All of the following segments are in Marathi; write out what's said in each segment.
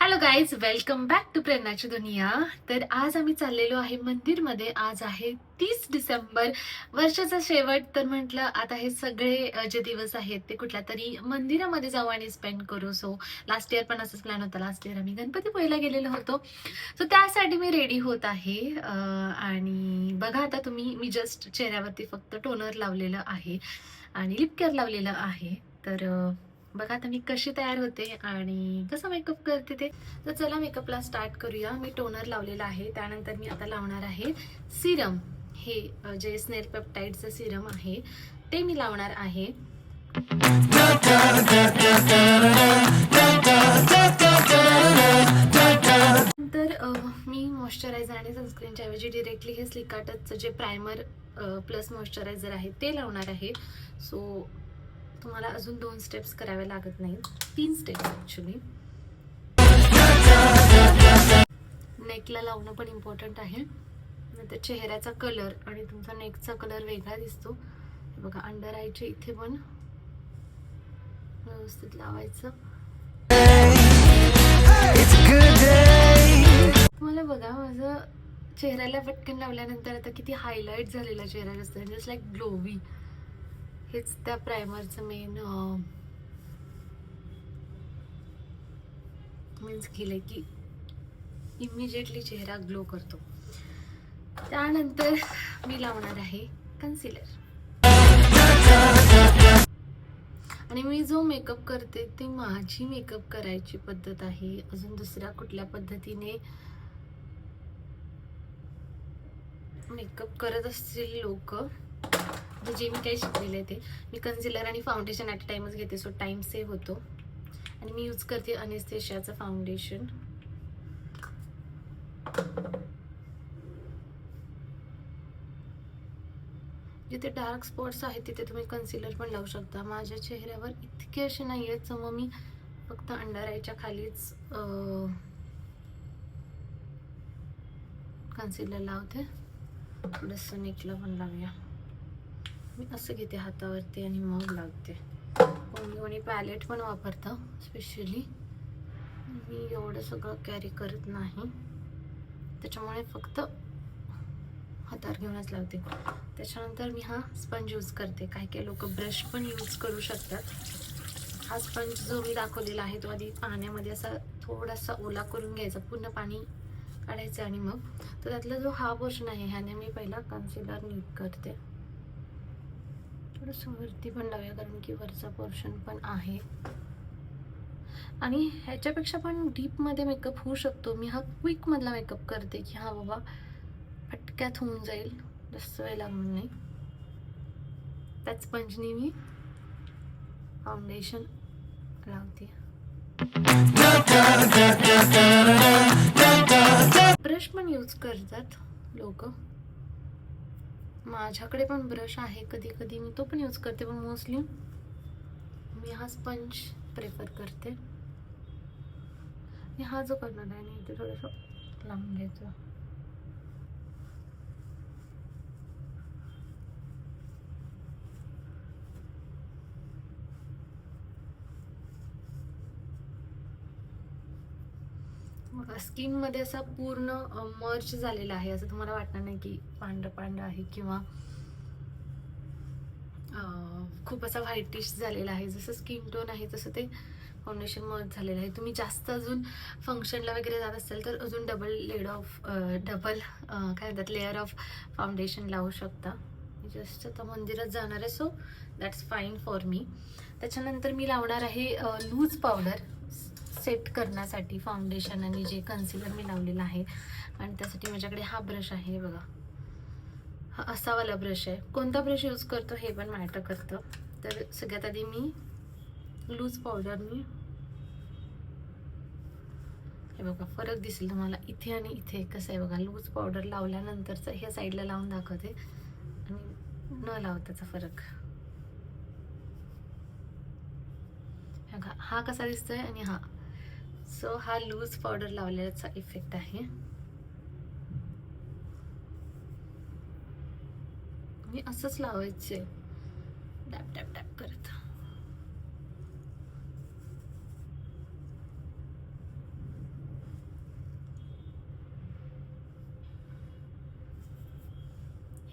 Hello guys, welcome back to प्रेरणाची दुनिया. तर आज आम्ही चाललेलो आहे मंदिरमध्ये. आज आहे 30 डिसेंबर, वर्षाचा शेवट. तर म्हटलं आता हे सगळे जे दिवस आहेत ते कुठल्या तरी मंदिरामध्ये जाऊ आणि स्पेंड करू. सो लास्ट इयर पण असंच प्लॅन होता. लास्ट इयर आम्ही गणपतीपुळेला गेलेलो होतो. सो त्यासाठी मी रेडी होत आहे. आणि बघा आता तुम्ही, मी जस्ट चेहऱ्यावरती फक्त टोनर लावलेलं आहे आणि लिप केअर लावलेलं आहे. तर बघा आता मी कशी तयार होते आणि कसं मेकअप करते ते. तर चला मेकअपला स्टार्ट करूया. मी टोनर लावलेला आहे, त्यानंतर मी आता लावणार आहे सिरम. हे जे स्नेल पेप्टाइडचं सिरम आहे ते मी लावणार आहे. नंतर मी मॉइश्चरायझर आणि सनस्क्रीनच्या ऐवजी डिरेक्टली हे स्लिका टचचं जे प्रायमर प्लस मॉइश्चरायझर आहे ते लावणार आहे. सो तुम्हाला अजून 2 स्टेप्स कराव्या लागत नाहीत, 3 स्टेप्स ॲक्च्युली. नेकला लावणं पण इम्पॉर्टंट आहे, नंतर चेहऱ्याचा कलर आणि तुमचा नेकचा कलर वेगळा दिसतो. हे बघा, अंडर आयच्या इथे पण व्यवस्थित लावायचं. तुम्हाला बघा, माझं चेहऱ्याला पटकन लावल्यानंतर आता किती हायलाईट झालेला चेहरा दिसतोय, जस्ट लाईक ग्लोवी. हेच त्या प्रायमरचं मीन्स केलं की इमिजिएटली चेहरा ग्लो करतो. त्यानंतर मी लावणार आहे कन्सिलर. आणि मी जो मेकअप करते ती माझी मेकअप करायची पद्धत आहे. अजून दुसऱ्या कुठल्या पद्धतीने मेकअप करत असतील लोक, जे मी काही शिकलेले ते. मी कन्सिलर आणि फाउंडेशन ॲट टाइमच घेते, सो टाइम सेव्ह होतो. आणि मी यूज करते अनेस्थेशियाचं फाउंडेशन. जिथे डार्क स्पॉट्स आहेत तिथे तुम्ही कन्सिलर पण लावू शकता. माझ्या चेहऱ्यावर इतके असे नाही आहेत, सो मग मी फक्त अंडर आयच्या खालीच कन्सिलर लावते. थोडंसं नेकला पण लावूया. मी असं घेते हातावरती आणि मग लावते. कोणी पॅलेट पण वापरतं स्पेशली. मी एवढं सगळं कॅरी करत नाही, त्याच्यामुळे फक्त हातावर घेऊनच लावते. त्याच्यानंतर मी हा स्पंज यूज करते. काही लोक ब्रश पण यूज करू शकतात. हा स्पंज जो मी दाखवलेला आहे तो आधी पाण्यामध्ये असा थोडासा ओला करून घ्यायचा, पूर्ण पाणी काढायचं आणि मग तर त्यातला जो हा पोर्शन आहे ह्याने मी पहिला कन्सिलर नीट करते. थोडंसं वरती पण लावूया, कारण की वरचा पोर्शन पण आहे आणि ह्याच्यापेक्षा पण डीपमध्ये मेकअप होऊ शकतो. मी हा क्विकमधला मेकअप करते की हा बाबा फटक्यात होऊन जाईल, जास्त वेळ लागणार नाही. त्याच स्पंजनी मी फाउंडेशन लावते. ब्रश पण यूज करतात लोक. माझ्याकडे पण ब्रश आहे, कधी कधी मी तो पण यूज करते, पण मोस्टली मी हा स्पंज प्रेफर करते. आणि हा जो करणार आहे इथे थोडंसं लावून घ्यायचं. स्किन मध्ये असा पूर्ण मर्ज झालेला आहे, असं तुम्हाला वाटणार नाही की पांढरं पांढरं आहे किंवा खूप असा व्हाईटिश झालेला आहे. जसं स्किन टोन आहे तसं ते फाउंडेशन मर्ज झालेलं आहे. तुम्ही जास्त अजून फंक्शनला वगैरे जात असाल तर अजून डबल काय म्हणतात लेअर ऑफ फाउंडेशन लावू शकता. जस्ट आता मंदिरात जाणार आहे, so that's fine for me. त्याच्यानंतर मी लावणार आहे लूज पावडर सेट करण्यासाठी फाउंडेशन आणि जे कन्सिलर मी लावलेलं आहे. आणि त्यासाठी माझ्याकडे हा ब्रश आहे बघा, हा असा वाला ब्रश आहे. कोणता ब्रश यूज करतो हे पण मॅटर करतं. तर सगळ्यात आधी मी लूज पावडरनी, हे बघा फरक दिसेल तुम्हाला इथे आणि इथे कसं आहे बघा. लूज पावडर लावल्यानंतरचं ह्या साईडला लावून दाखवते आणि न लावताचा फरक बघा, हा कसा दिसतोय आणि हा. सो हा लूज पावडर लावल्याचा इफेक्ट आहे. मी असंच लावायचे, डॅप डॅप डॅप करत.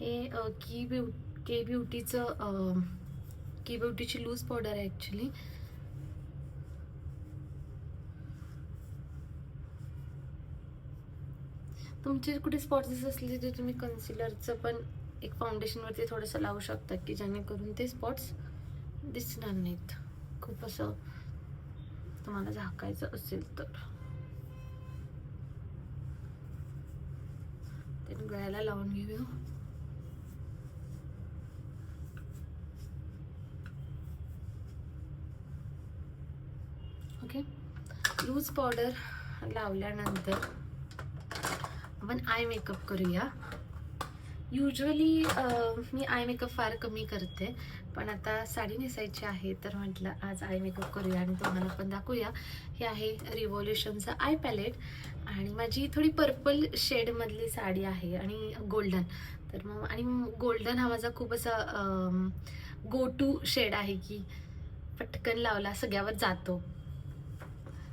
हे के ब्युटीचं की ब्युटीची लूज पावडर आहे ॲक्च्युली. तुमचे कुठे स्पॉट्स असले तर तुम्ही कन्सिलरचं पण एक फाउंडेशनवरती थोडंसं लावू शकता की जेणेकरून ते स्पॉट्स दिसणार नाहीत. खूप असं तुम्हाला झाकायचं असेल तर. ते गळ्याला लावून घेऊया. ओके, लूज पावडर लावल्यानंतर आपण आय मेकअप करूया. युजली मी आय मेकअप फार कमी करते, पण आता साडी नेसायची आहे तर म्हटलं आज आय मेकअप करूया आणि तुम्हाला पण दाखवूया. हे आहे रिव्होल्युशनचं आय पॅलेट आणि माझी थोडी पर्पल शेडमधली साडी आहे आणि गोल्डन. तर मग आणि गोल्डन हा माझा खूप असा गो टू शेड आहे की पटकन लावला सगळ्यावर जातो.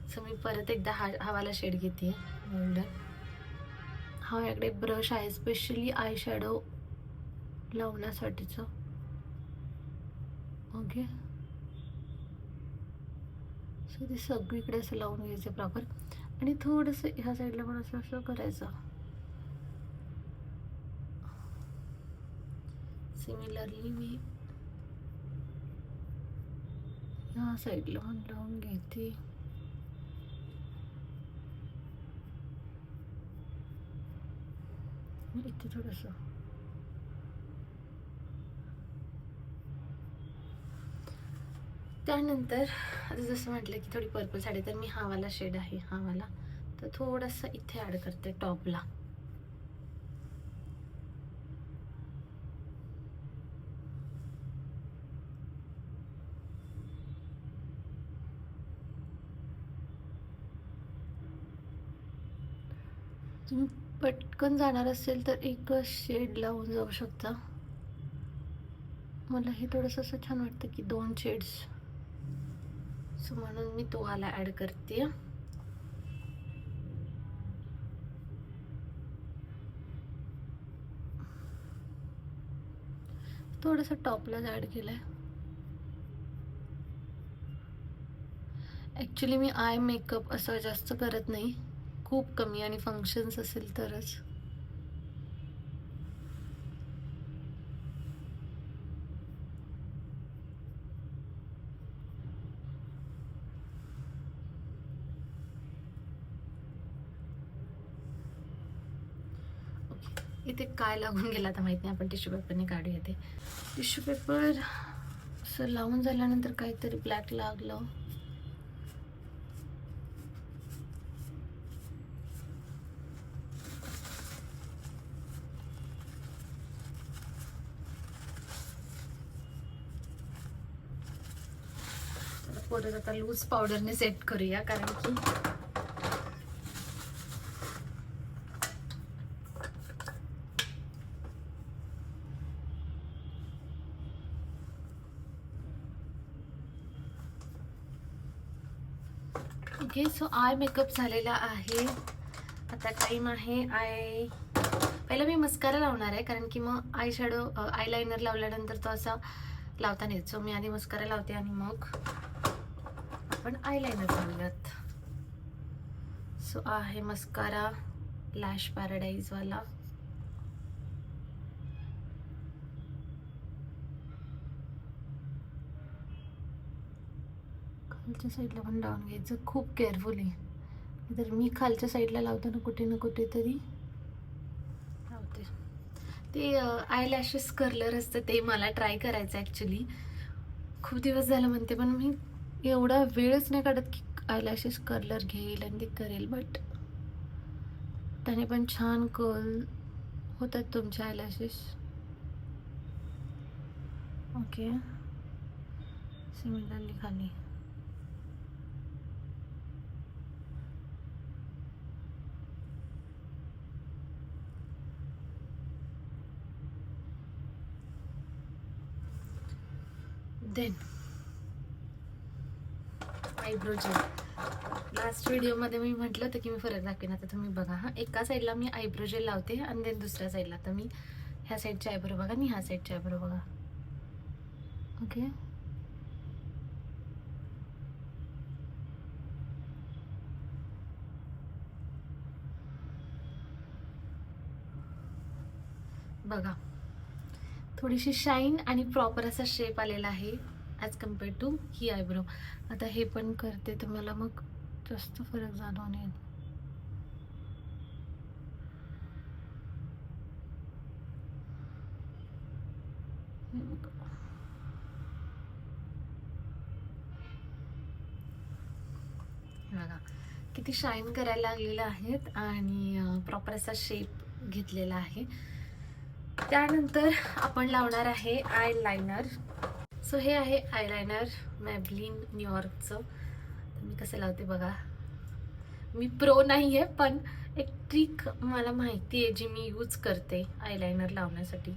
सो मी परत एकदा हा वाला शेड घेते गोल्डन. हा याकडे ब्रश आहे स्पेशली आय शॅडो लावण्यासाठीचं. ओके, सो ते सगळीकडे असं लावून घ्यायचं प्रॉपर आणि थोडंसं ह्या साईडला पण असं असं करायचं. सिमिलरली मी ह्या साईडला पण लावून घेते. इथे थोडंसं त्यानंतर आता जसं म्हटलं की थोडी पर्पल साडी, तर मी हा वाला शेड आहे हा वाला, तर थोडंसं इथे ॲड करते टॉपला. तुम्ही पटकन जाणार असेल तर एक शेड लावून जाऊ शकता. मला हे थोडंसं असं छान वाटतं की 2 शेड्स, सो म्हणून मी तो वाला ॲड करते. थोडंसं टॉपलाच ॲड केलंय. ॲक्च्युली मी आय मेकअप असं जास्त करत नाही, खूप कमी, आणि फंक्शन्स असेल तरच. इथे काय लागून गेला आता माहित नाही, आपण टिश्यू पेपरने काढूया. ते टिश्यू पेपर असं लावून झाल्यानंतर काहीतरी ब्लॅक लागलं. परत आता लूज पावडरने सेट करूया, कारण की ओके. सो आय मेकअप झालेला आहे. आता टाइम आहे पहिला मी मस्कारा लावणार आहे, कारण की मग आय शॅडो आयलाइनर लावल्यानंतर तो असा लावता नाही. सो मी आधी मस्कारा लावते आणि मग आपण आयलाइनर लावूयात. सो आहे मस्कारा लॅश पॅराडाईज वाला. खालच्या साईडला पण लावून घ्यायचं खूप केअरफुली, तर मी खालच्या साईडला लावताना कुठे ना कुठे तरी लावते. ते आयलॅशेस कर्लर असतं ते मला ट्राय करायचं ॲक्च्युली, खूप दिवस झालं म्हणते, पण मी एवढा वेळच नाही काढत की आयलॅशेस कर्लर घेईल आणि ते करेल. बट त्याने पण छान कर्ल होतात तुमचे आयलॅशेस. ओके, सिमिलरली खाली. Then eyebrow gel. लास्ट व्हिडिओमध्ये मी म्हटलं होतं की मी फरक दाखवेन, आता तुम्ही बघा. हा एका साईडला मी आयब्रो जेल लावते आणि देन दुसऱ्या साईडला. तर मी ह्या साईडचे आयब्रो बघा आणि ह्या साईडचे आयब्रो बघा. ओके, बघा थोडीशी शाईन आणि प्रॉपर असा शेप आलेला आहे ॲज कम्पेअर्ड टू ही आयब्रो. आता हे पण करते तर मला मग जास्त फरक जाणवून येईल. बघा किती शाईन करायला लागलेलं आहेत आणि प्रॉपर असा शेप घेतलेला आहे. त्यानंतर आपण लावणार आहे आय लायनर. सो हे आहे आय लायनर मॅबलिन न्यूयॉर्कचं. मी कसं लावते बघा. मी प्रो नाही आहे पण एक ट्रिक मला माहिती आहे जी मी यूज करते आय लायनर लावण्यासाठी.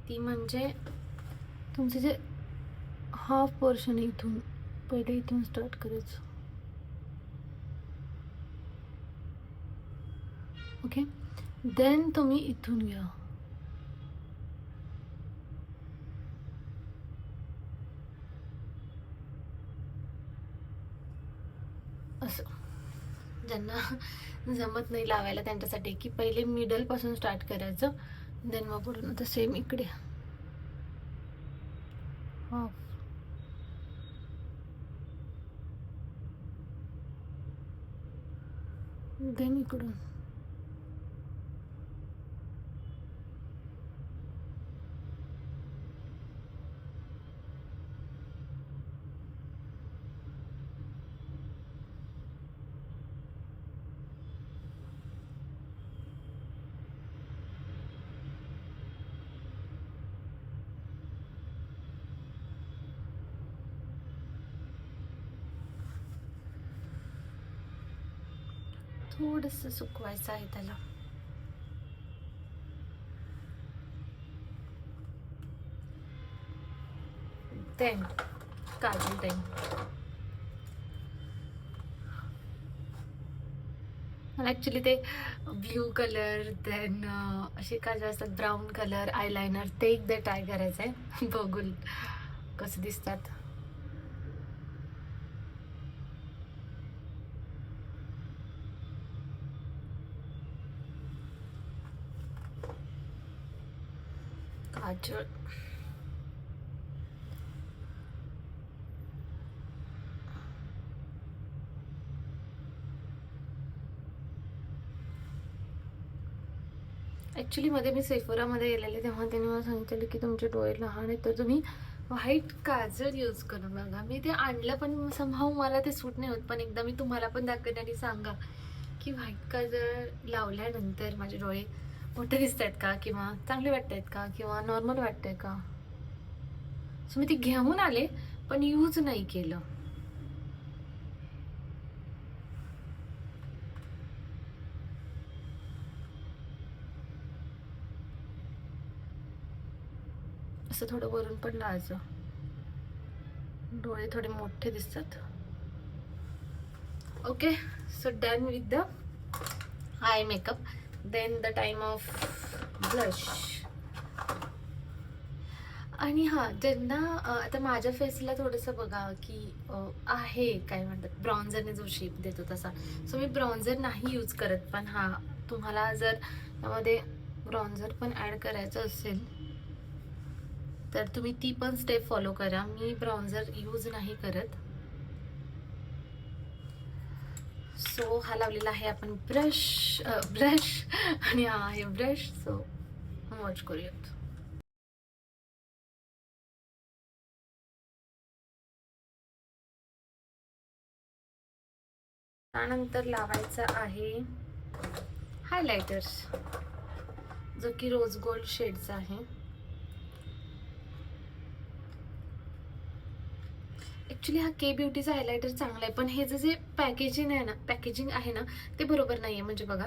ती म्हणजे तुमचे जे हाफ पोर्शन इथून पहिले इथून स्टार्ट करायचं. ओके, देन तुम्ही इथून घ्या असं. ज्यांना जमत नाही लावायला त्यांच्यासाठी की पहिले मिडल पासून स्टार्ट करायचं, देन मग पूर्ण तर सेम इकडे हाफ. देन इकडून थोडंसं सुकवायचं आहे त्याला. देन काजल देन मला ॲक्च्युली ते ब्ल्यू कलर देन असे काजल असतात ब्राऊन कलर आय लायनर ते एकदा ट्राय करायचं आहे. बघून कसं दिसतात. काजळ ॲक्च्युली मध्ये मी सेफोरामध्ये गेलेले तेव्हा त्यांनी मला सांगितलेलं की तुमचे डोळे लहान आहेत तर तुम्ही व्हाईट काजल यूज करून बघा. मी ते आणलं पण समहाऊ मला ते सूट नाही होत. पण एकदा मी तुम्हाला पण दाखवेन आणि सांगा की व्हाईट काजल लावल्यानंतर माझे डोळे मोठे दिसत आहेत का, किंवा चांगले वाटत आहेत का, किंवा नॉर्मल वाटतंय का. सो मी ती घेऊन आले पण यूज नाही केलं. असं थोडं वरून पण लावायचं, डोळे थोडे मोठे दिसतात. Okay, so done with the eye makeup. Then the time of blush. आणि हां, ज्यांना आता माझ्या फेसला थोडंसं बघा की आहे काय म्हणतात ब्रॉन्झरने जो शेप देतो तसा. सो मी ब्रॉन्झर नाही यूज करत. पण हां, तुम्हाला जर त्यामध्ये ब्रॉन्झर पण ॲड करायचं असेल तर तुम्ही ती पण स्टेप फॉलो करा. मी ब्रॉन्झर यूज नाही करत. सो हा लावलेला आहे आपण ब्रश आणि हा आहे ब्रश. सो वॉच करूयात. त्यानंतर लावायचा आहे हायलायटर्स जो की रोज गोल्ड शेडचा आहे. ॲक्च्युली हा के ब्युटीचा हायलायटर चांगला आहे पण हे जे पॅकेजिंग आहे ना ते बरोबर नाही आहे. म्हणजे बघा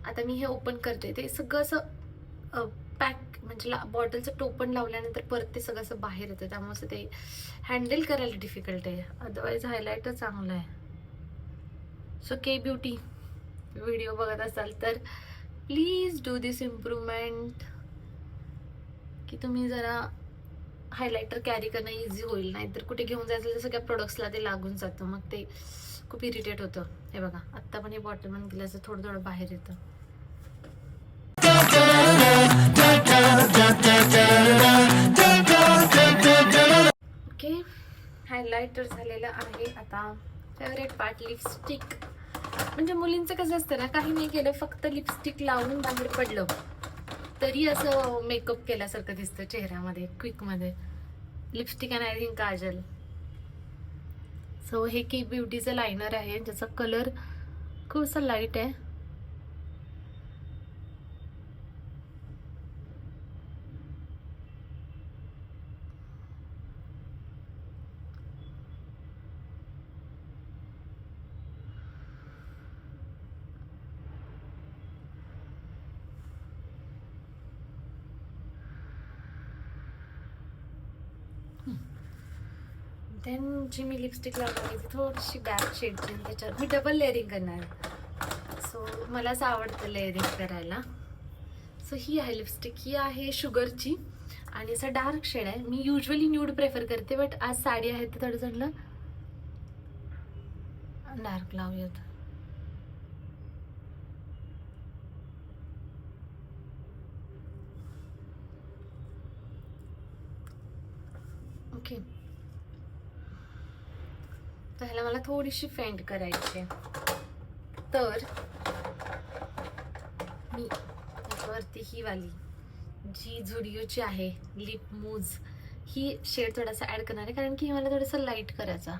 आता मी हे ओपन करते ते सगळं असं पॅक म्हणजे बॉटलचं टोपण लावल्यानंतर परत ते सगळं असं बाहेर येतं. त्यामुळे असं ते हँडल करायला डिफिकल्ट आहे. अदरवाईज हायलायटर चांगला आहे. सो के ब्युटी व्हिडिओ बघत असाल तर प्लीज डू दिस इम्प्रूव्हमेंट. की तुम्ही जरा हायलायटर कॅरी करणं इझी होईल. नाही तर कुठे घेऊन जायचं तर सगळ्या प्रोडक्ट्सला ते लागून जातं, मग ते खूप इरिटेट होतं. हे बघा, आत्ता पण हे बॉटल बंद केल्याचं थोडं थोडं बाहेर येतं. ओके, हायलायटर झालेलं आहे. आता फेवरेट पार्ट, लिपस्टिक. म्हणजे मुलींचं कसं असतं ना, काही नाही केलं, फक्त लिपस्टिक लावून बाहेर पडलं तरी असं मेकअप केल्यासारखं दिसतं चेहऱ्यामध्ये क्विकमध्ये. Lipstick and I think kajal. So हे की ब्युटीचं लायनर आहे ज्याचा कलर खूप असा लाईट आहे. देन जी मी लिपस्टिक लावणार आहे ती थोडीशी डार्क शेडची, त्याच्यावर मी डबल लेअरिंग करणार आहे. सो मला असं आवडतं लेअरिंग करायला. सो ही आहे लिपस्टिक, ही आहे शुगरची आणि असं डार्क शेड आहे. मी युजली न्यूड प्रेफर करते, बट आज साडी आहे तर थोडं चांगलं डार्क लावूयात. ओके, तर ह्याला मला थोडीशी फेंट करायची आहे. तर मी वरती ही वाली जी झुडिओची आहे लिप मूज, ही शेड थोडासा ऍड करणार आहे कारण की मला थोडंसं लाईट करायचा.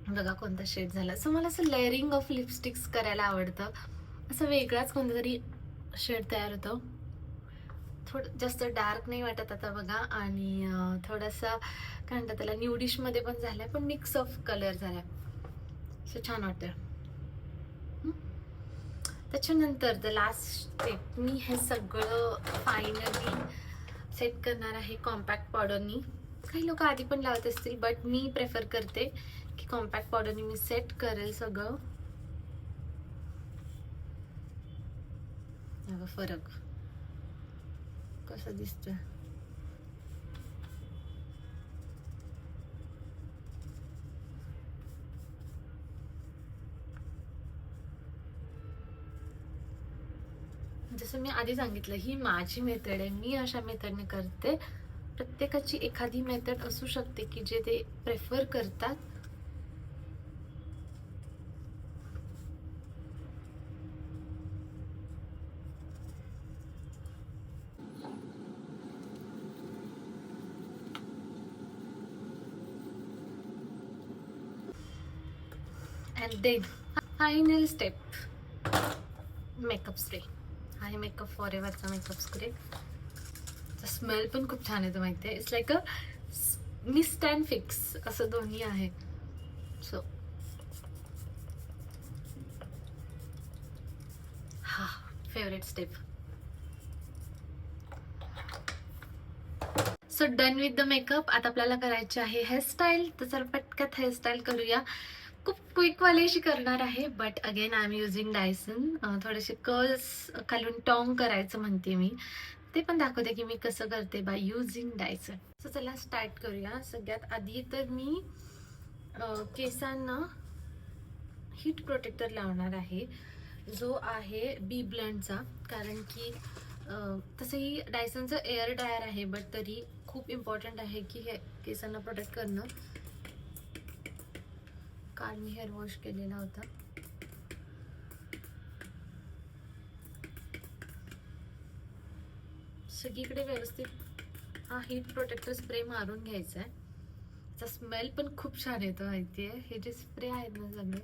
बघा कोणता शेड झाला. सो मला असं लेअरिंग ऑफ लिपस्टिक्स करायला आवडतं. असं वेगळाच कोणता तरी शेड तयार होतो. थोडं जास्त डार्क नाही वाटत आता बघा, आणि थोडासा काय म्हणतात त्याला न्यूडिश मध्ये पण झालाय, पण मिक्स ऑफ कलर झालाय. सो छान वाटतं. त्याच्यानंतर द लास्ट स्टेप, मी हे सगळं फायनली सेट करणार आहे कॉम्पॅक्ट पावडरनी. काही लोक आधी पण लावत असतील, बट मी प्रेफर करते की कॉम्पॅक्ट पावडरनी मी सेट करेल सगळं. फरक कसा दिसतोय. जसं मी आधी सांगितलं, ही माझी मेथड आहे, मी अशा मेथडने करते. प्रत्येकाची एखादी मेथड असू शकते की जे ते प्रेफर करतात. And then final step, makeup spray. हा आहे मेकअप फॉरएव्हरचा मेकअप स्प्रे. स्मेल पण खूप छान येतो माहिती आहे. It's like a mist and fix असं दोन्ही आहे. सो हा favourite step. So done with the makeup. आता आपल्याला करायचे आहे हेअरस्टाईल. तर चल पटकन हेअरस्टाईल करूया. खूप क्विकवाली अशी करणार आहे, but again I am using Dyson. थोडेसे कर्ल्स खालून टॉंग करायचं म्हणते मी, ते पण दाखवते की मी कसं करते बाय युझिंग डायसन. सो चला स्टार्ट करूया. सगळ्यात आधी तर मी केसांना हीट प्रोटेक्टर लावणार आहे, जो आहे बी ब्लंडचा. कारण की तसंही डायसनचं एअर ड्रायर आहे, बट तरी खूप इम्पॉर्टंट आहे की हे केसांना प्रोटेक्ट करणं. काल मी हेअर वॉश केलेला होता. सगळीकडे व्यवस्थित हा हीट प्रोटेक्टर स्प्रे मारून घ्यायचा आहे. त्याचा स्मेल पण खूप छान येतो माहितीये. हे जे स्प्रे आहेत ना सगळे,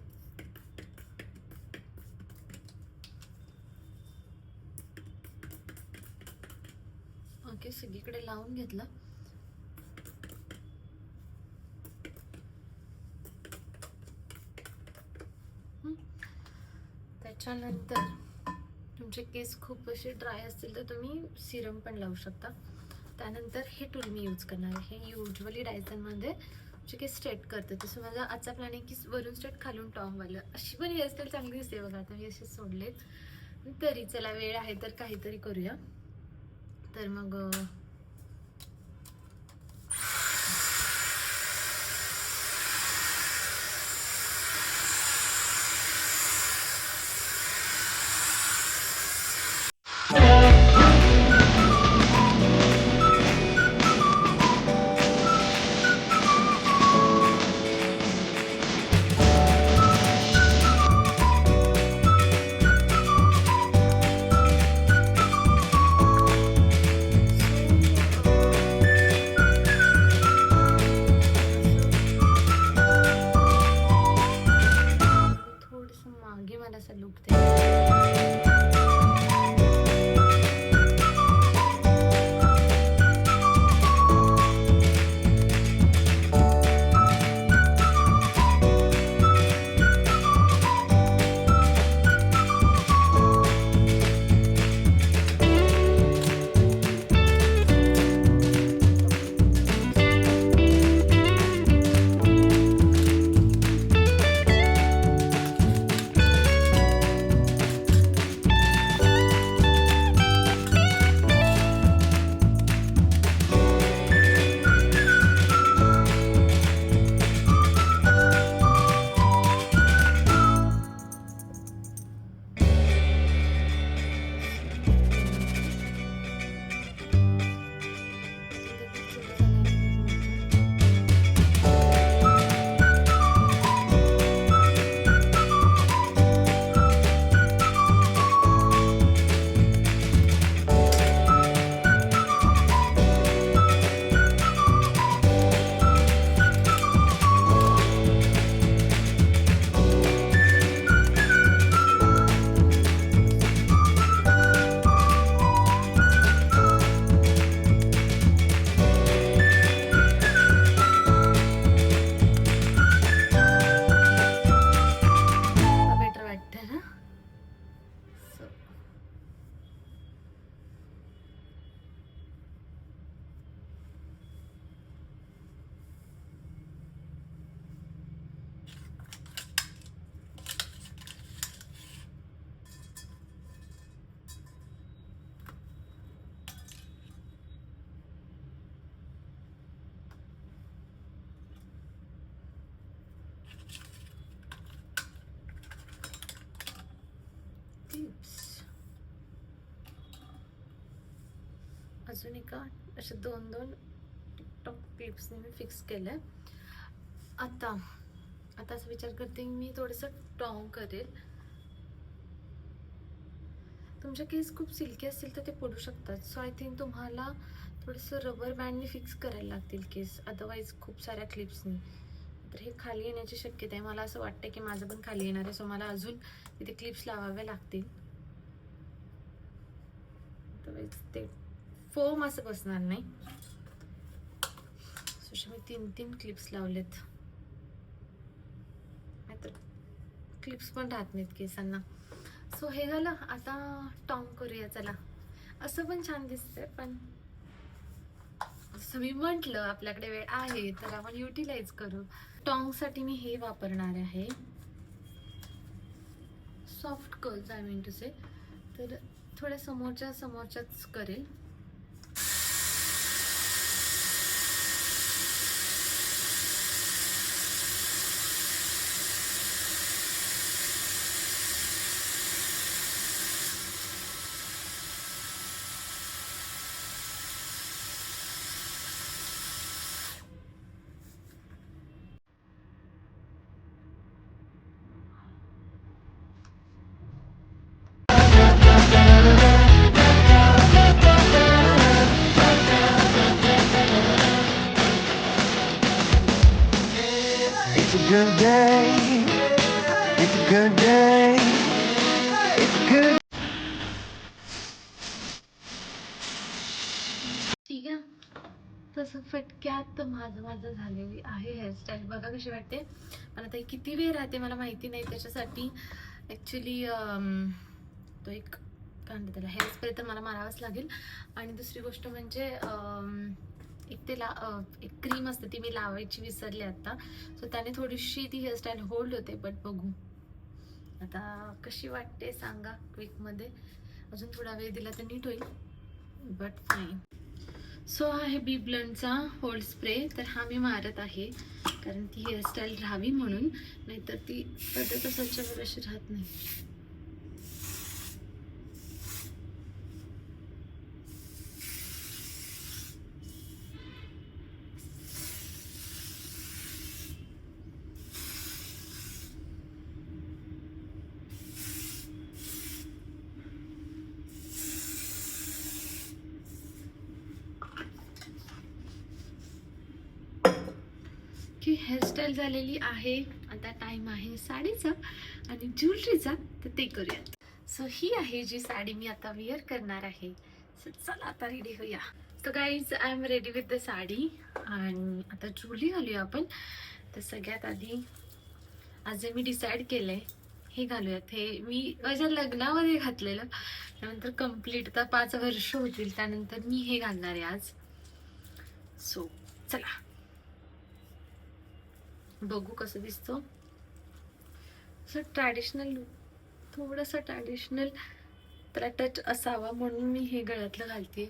ओके, सगळीकडे लावून घेतलं. त्याच्यानंतर तुमचे केस खूप असे ड्राय असतील तर तुम्ही सिरम पण लावू शकता. त्यानंतर हे टूल मी यूज करणार आहे. हे युजली डायसनमध्ये जे केस स्ट्रेट करतं. तसं माझा आजचा प्लॅन आहे की वरून स्ट्रेट खालून टॉंगवालं. अशी पण हेअरस्टाईल चांगली दिसते बघा. आता मी असे सोडलेत. तरी चला वेळ आहे तर काहीतरी करूया. तर मग थोडंसं मागे मला असं लुक द्यायचं. बेटर वाटतं ना. अजून एका असे 2-2 टिकटॉक क्लिप्सने मी फिक्स केलंय. आता असं विचार करते मी थोडंसं टॉंग करेल. तुमचे केस खूप सिल्की असतील तर ते पडू शकतात. सो आय थिंक तुम्हाला थोडंसं रबर बँडने फिक्स करायला लागतील केस, अदरवाईज खूप साऱ्या क्लिप्सनी. तर हे खाली येण्याची शक्यता आहे. मला असं वाटतं की माझं पण खाली येणार आहे. सो मला अजून तिथे क्लिप्स लावाव्या लागतील. अदरवाईज ते फोम असं बसणार नाही. सो मी 3 क्लिप्स लावलेत. नाहीतर क्लिप्स पण राहत नाहीत केसांना. सो हे झालं. आता टॉंग करूया चला. असं पण छान दिसतंय, पण असं मी म्हटलं आपल्याकडे वेळ आहे तर आपण युटिलाइज करू. टॉंगसाठी मी हे वापरणार आहे, soft curls I mean to say. तर थोड्या समोरच्याच करेल. It's a good day. It's a good day. It's a good. ठीक आहे. तसं फटक्यात माझं झालेली आहे हेअरस्टाईल. बघा कशी वाटते. पण आता किती वेळ राहते मला माहिती नाही. त्याच्यासाठी ॲक्च्युली तो एक काय म्हणते त्याला, हेअर स्प्रे तर मला मारावाच लागेल. आणि दुसरी गोष्ट म्हणजे एक क्रीम असते ती मी लावायची विसरले आता. सो त्याने थोडीशी ती हेअरस्टाईल होल्ड होते. बट बघू आता कशी वाटते सांगा क्विकमध्ये. अजून थोडा वेळ दिला तर नीट होईल. But fine. सो हा आहे बी ब्लंटचा होल्ड स्प्रे. तर हा मी मारत आहे कारण ती हेअरस्टाईल राहावी म्हणून, नाहीतर ती पद्धत असायच्या अशी राहत नाही. की हेअरस्टाईल झालेली आहे. आता टाइम आहे साडीचा आणि ज्वेलरीचा, तर ते करूयात. सो ही आहे जी साडी मी आता वेअर करणार आहे. सो चला आता रेडी होऊया. So guys I am ready with the sari आणि आता ज्वेलरी घालूया आपण. तर सगळ्यात आधी आज जे मी डिसाईड केलंय हे घालूयात. हे मी माझ्या लग्नामध्ये घातलेलं, त्यानंतर कम्प्लीट आता 5 वर्ष होतील त्यानंतर मी हे घालणार आहे आज. सो चला बघू कसं दिसतो. असं ट्रॅडिशनल लुक, थोडंसं ट्रॅडिशनल त्याला टच असावा म्हणून मी हे गळ्यातलं घालते.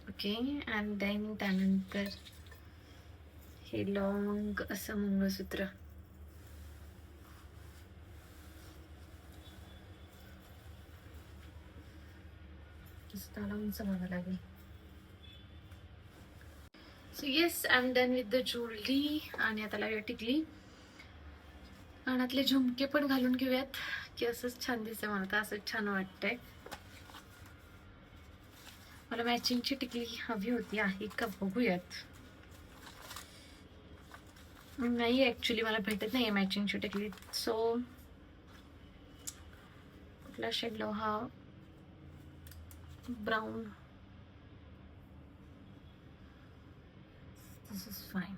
ओके. अँड देन त्यानंतर हे लॉंग असं मंगळसूत्र. त्याला उंच बघावं लागेल. So yes I am done with the jewellery. आणि आता लावूया टिकली. कानातले झुमके पण घालून घेऊयात की असंच छान दिसतं. मला तर असंच छान वाटतंय. मला मॅचिंगची टिकली हवी होती, आहे का बघूयात. नाही ॲक्च्युली मला भेटत नाही मॅचिंगची टिकली. सो कुठला शेड लावू? हा brown. This is fine.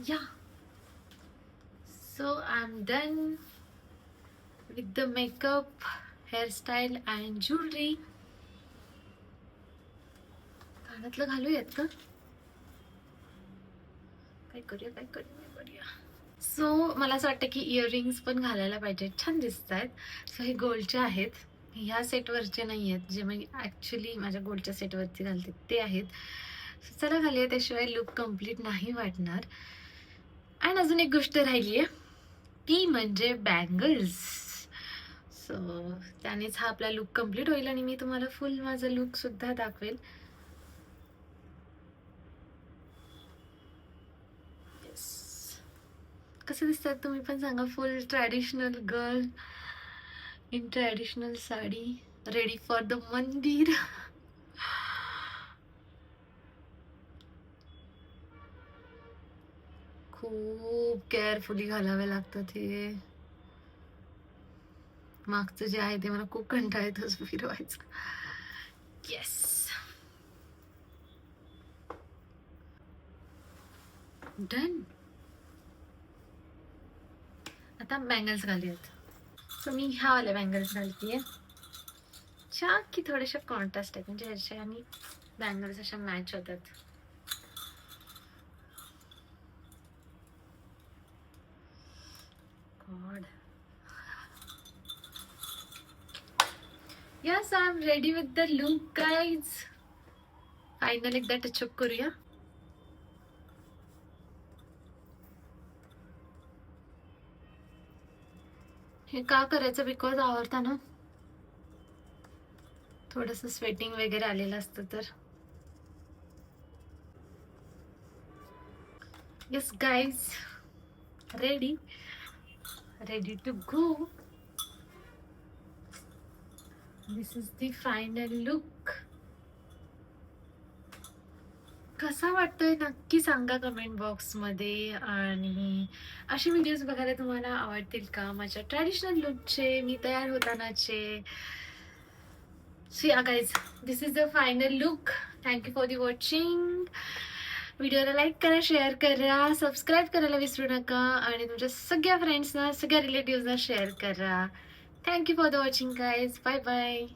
Yeah so I am done with the makeup, hairstyle and jewellery. कानातलं घालूयात का? काय करूया. सो मला असं वाटतं की इयरिंग्स पण घालायला पाहिजे, छान दिसत आहेत. सो हे गोल्डचे आहेत, ह्या सेटवरचे नाही आहेत जे मी ॲक्च्युली माझ्या गोल्डच्या सेटवरती घालते ते आहेत. So चला घालूया, त्याशिवाय लुक कम्प्लीट नाही वाटणार. अँड अजून एक गोष्ट राहिली आहे ती म्हणजे बँगल्स. सो त्यानेच हा आपला लुक कम्प्लीट होईल आणि मी तुम्हाला फुल माझा लुक सुद्धा दाखवेल. कसं दिसतात तुम्ही पण सांगा. फुल traditional girl in traditional sari, ready for the मंदिर. खूप केअरफुली घालावे लागतात हे. मागचं जे आहे ते मला खूप कंटाळा येतो फिरवायचं. येस. डन. आता बँगल्स घालूयात. सो मी ह्या वाल्या बँगल्स घालतीये, छा की थोड्याशा कॉन्ट्रास्ट आहेत, म्हणजे ह्याच्या आणि बँगल्स अशा मॅच होतात. God. Yes I am ready with the look guys. Final एकदा टचअप करूया. हे का करायचं, बिकॉज आवडताना थोडंसं स्वेटिंग वगैरे आलेलं असतं तर. Yes guys, ready to go. This is the final look. कसा वाटतोय नक्की सांगा कमेंट बॉक्समध्ये. आणि असे व्हिडिओज बघायला तुम्हाला आवडतील का? माझ्या ट्रॅडिशनल लुकचे, मी तयार होतानाचे. So yeah guys, this is the final look. Thank you for the watching. व्हिडिओला लाईक करा, शेअर करा, सबस्क्राईब करायला विसरू नका आणि तुमच्या सगळ्या फ्रेंड्सना, सगळ्या रिलेटिव्हजना शेअर करा. Thank you for the watching guys. Bye bye.